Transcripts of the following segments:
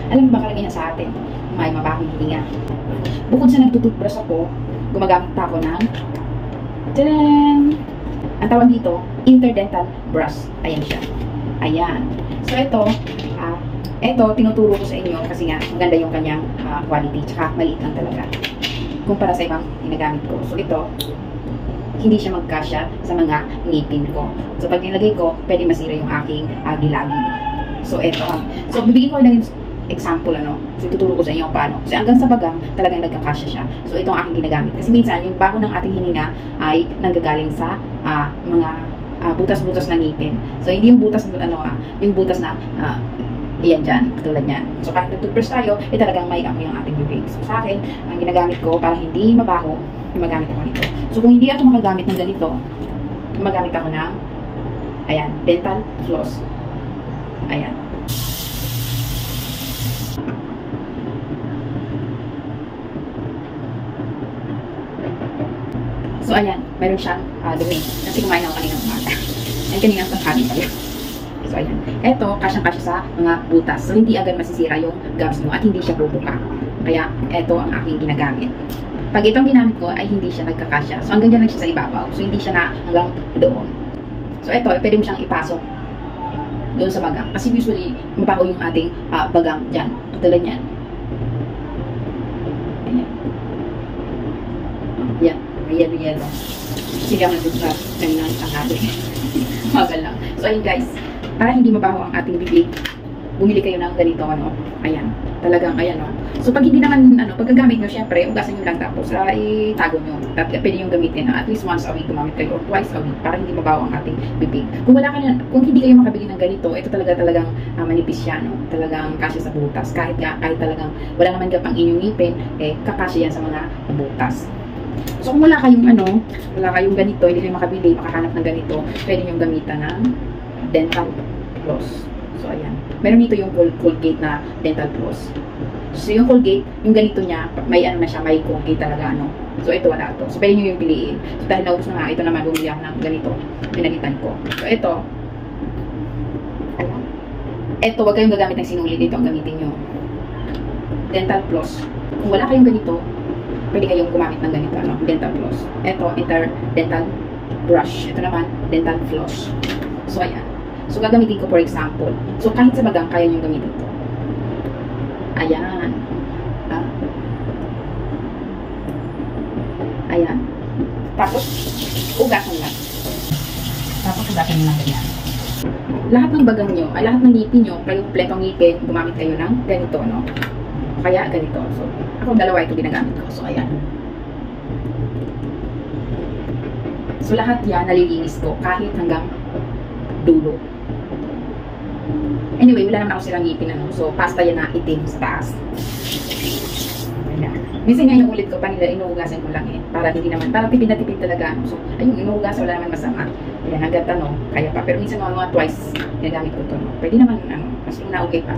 Alam mo ba karamihan sa atin, may mabahong hininga. Bukod sa nagtututbrush ako, gumagamit pa ako ng tadaan! Ang tawag dito, interdental brush. Ayan siya. Ayan. So ito, tinuturo ko sa inyo kasi nga maganda yung kanyang quality, tsaka maliit lang talaga kumpara sa ibang ginagamit ko. So ito, hindi siya magkasya sa mga ngipin ko. So pag nilagay ko, pwede masira yung aking gilagid. So ito. So bibigyan ko lang example, So tuturo ko sa inyo paano. So hanggang sa bagang talagang nagkakasya siya. So ito ang aking ginagamit. Kasi minsan yung baho ng ating hininga ay nanggagaling sa mga butas-butas na ngipin. So hindi yung butas na yung butas na iyan dyan, katulad yan. So kahit nag-toothbrush tayo, talagang may amoy ang ating bibig. So sa akin, ang ginagamit ko para hindi mabaho, gumagamit ako nito. So kung hindi ako makagamit ng ganito, gumagamit ako ng ayan, dental floss. Ayan. So ayan, meron siyang dumi. Kasi kumain ako kaninang umaga. Ay kaninang tanghali pala. So ayan. Ito, kasyang-kasya sa mga butas. So hindi agad masisira yung gums mo at hindi siya bubuka. Kaya ito ang aking ginagamit. Pag itong ginamit ko ay hindi siya nagkakasya. So hanggang dyan lang siya sa ibabaw. So hindi siya na hanggang doon. So ito, pwede mo siyang ipasok doon sa bagang. Kasi usually, mabaho yung ating bagang dyan. Tulad yan. Ayan. Yan. Yelo-yelo. Sige ako nag-toothbrush ng tanghali. Magal lang. So ayun guys, para hindi mabaho ang ating bibig, bumili kayo ng ganito, Ayan. Talagang, ayan, So pag hindi naman, pagkagamit nyo, syempre, ugasan nyo lang tapos itago nyo. Pwede nyo gamitin at least once a week gumamit kayo or twice a week para hindi mabaho ang ating bibig. Kung hindi kayo makabili ng ganito, ito talagang manipis siya, Talagang kasya sa butas. Kahit talagang wala naman pang inyong ngipin, kakasya yan sa mga butas. So kung wala kayong ganito, hindi kayo makabili, makahanap ng ganito, pwede nyo gamitan ng dental floss. So ayan. Meron dito yung Colgate na dental floss. So yung Colgate, yung ganito niya, may may Colgate talaga, So ito wala to. So pwede nyo yung piliin. So dahil naubos na nga, ito naman bumili ako ng ganito. Pinalitan ko. So ito. Ito, wag kayong gagamit ng sinuli dito. Ang gamitin nyo. Dental floss. Kung wala kayong ganito, pwede kayong gumamit ng ganito, dental floss. Ito, dental brush. Ito naman, dental floss. So ayan. So gagamitin ko for example. So kahit sa bagang, kaya nyo gamitin ito. Ayan. Ayan. Tapos, ugasan lang. Tapos, ugasan lang ganyan. Lahat ng bagang nyo, lahat ng ngipin nyo, pletong ngipin, gumamit kayo ng ganito, Kaya ganito. So, ako dalawa ito ginagamit ko. So, ayan. So, lahat yan, nalilinis ko kahit hanggang dulo. Anyway, wala naman ako silang ngipin, So, pasta yan na itim sa taas. Ayan. Minsan nga yung ulit ko, inuugasan ko lang para hindi naman, para tipid na tipid talaga, So, ayun, inuugasan, wala naman masama. Ayan, hanggat kaya pa. Pero minsan mga twice, ginagamit ko ito, Pwede naman, mas okay pa.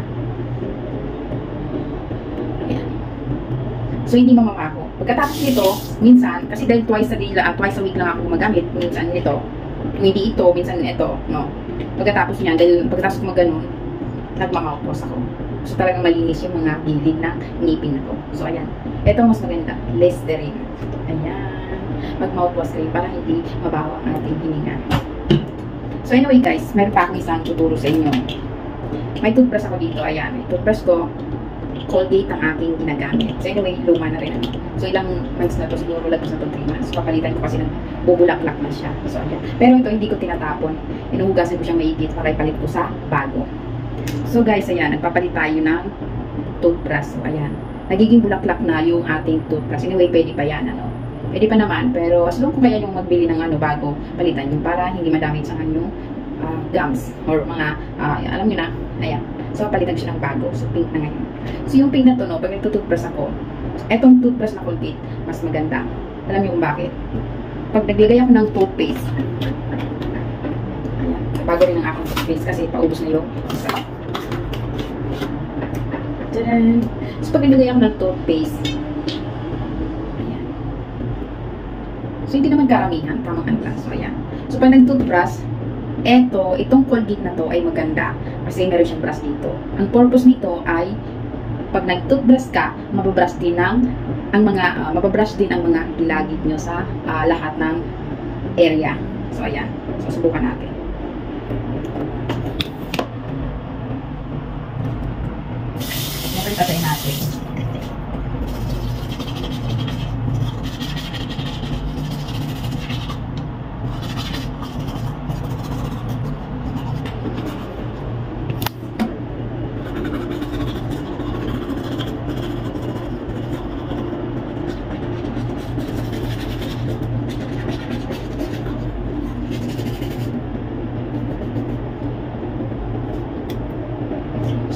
Ayan. So, hindi mamamako. Pagkatapos nito, minsan, kasi dahil twice a week lang ako gumagamit, minsan nito, hindi ito, minsan ito, Pagkatapos niyan, dahil pagkatapos ko mag-ganon, nagmamouthwash ako. So talagang malinis yung mga gilid ng ngipin ko. So ayan. Ito mas maganda. Listerine. Ayan. Mag-mouthwash kayo para hindi mabaho ang ating hininga. So anyway guys, meron pa akong isang tuturo sa inyo. May toothbrush ako dito. Ayan. May toothbrush ko. Colgate ang aking ginagamit. So anyway, luma na rin. So ilang months na to, siguro lagos na to 3 months. So papalitan ko kasi bubulaklak na siya. So ayan. Pero ito hindi ko tinatapon. Inuhugasan ko siyang maigit para ipalit ko sa bago. So guys, ayan. Nagpapalit tayo ng toothbrush. So ayan. Nagiging bulaklak na yung ating toothbrush. Anyway, pwede pa yan, Pwede pa naman. Pero as long kung kaya yung magbili ng bago, palitan yung para hindi madamage sa kanyang gums. Or mga, alam nyo na, ayan. So, palitan siya ng bago. So, pink na ngayon. So, yung pink na to, pag nagtutoothbrush ako, etong toothbrush na Colgate, mas maganda. Alam niyo kung bakit? Pag naglagay ako ng toothpaste, ayan, bago rin ang aking toothpaste kasi paubos na yung isa. Tadaan! So, pag naglagay ako ng toothpaste, ayan. So, hindi naman karamihan, tamang lang. So, ayan. So, pag nag-toothbrush, itong Colgate na to ay maganda kasi meron siyang brush dito. Ang purpose nito ay pag nag-toothbrush ka, mababrush din ang mga gilagid nyo sa lahat ng area. So, ayan. So, subukan natin. Okay, patay natin.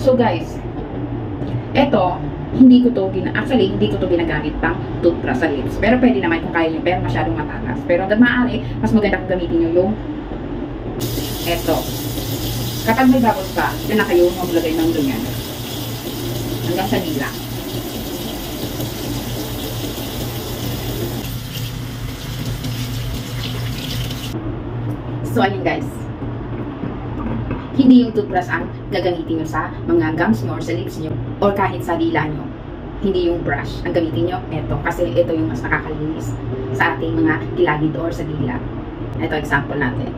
So guys, eto, hindi ko to ginagamit pang toothbrush sa lips. Pero pwede naman kung kaya nyo, pero masyadong matalas. Pero hanggang maaari, mas maganda kung gamitin nyo yung eto. Kapag may bubbles ka, dyan na kayo maglagay ng ganyan. Hanggang sa dila. So ayun guys. Hindi yung toothbrush ang gagamitin nyo sa mga gums nyo or sa lips nyo or kahit sa dila nyo. Hindi yung brush ang gamitin nyo. Ito, kasi ito yung mas nakakalinis sa ating mga gilagid or sa dila. Ito, example natin.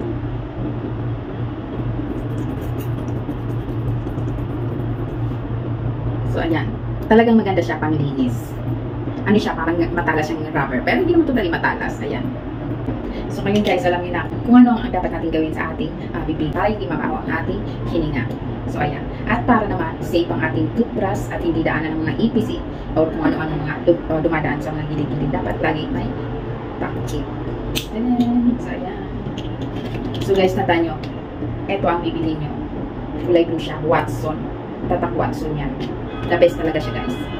So, ayan. Talagang maganda siya panglinis. Ano siya, parang matalas yung rubber. Pero hindi naman totally matalas. Ayan. So ngayon guys, alam niyo na kung ano ang dapat natin gawin sa ating bibig para hindi mabaho ang ating hininga. So ayan. At para naman safe ang ating toothbrush at hindi daanan ng mga EPC or kung ano-ano mga dumadaan sa mga gilid-gilid, dapat lagi may takip. So ayan. So guys, tanda nyo, ito ang bibili nyo. Kulay blue siya, Watson. Tatak Watson yan. The best talaga siya guys.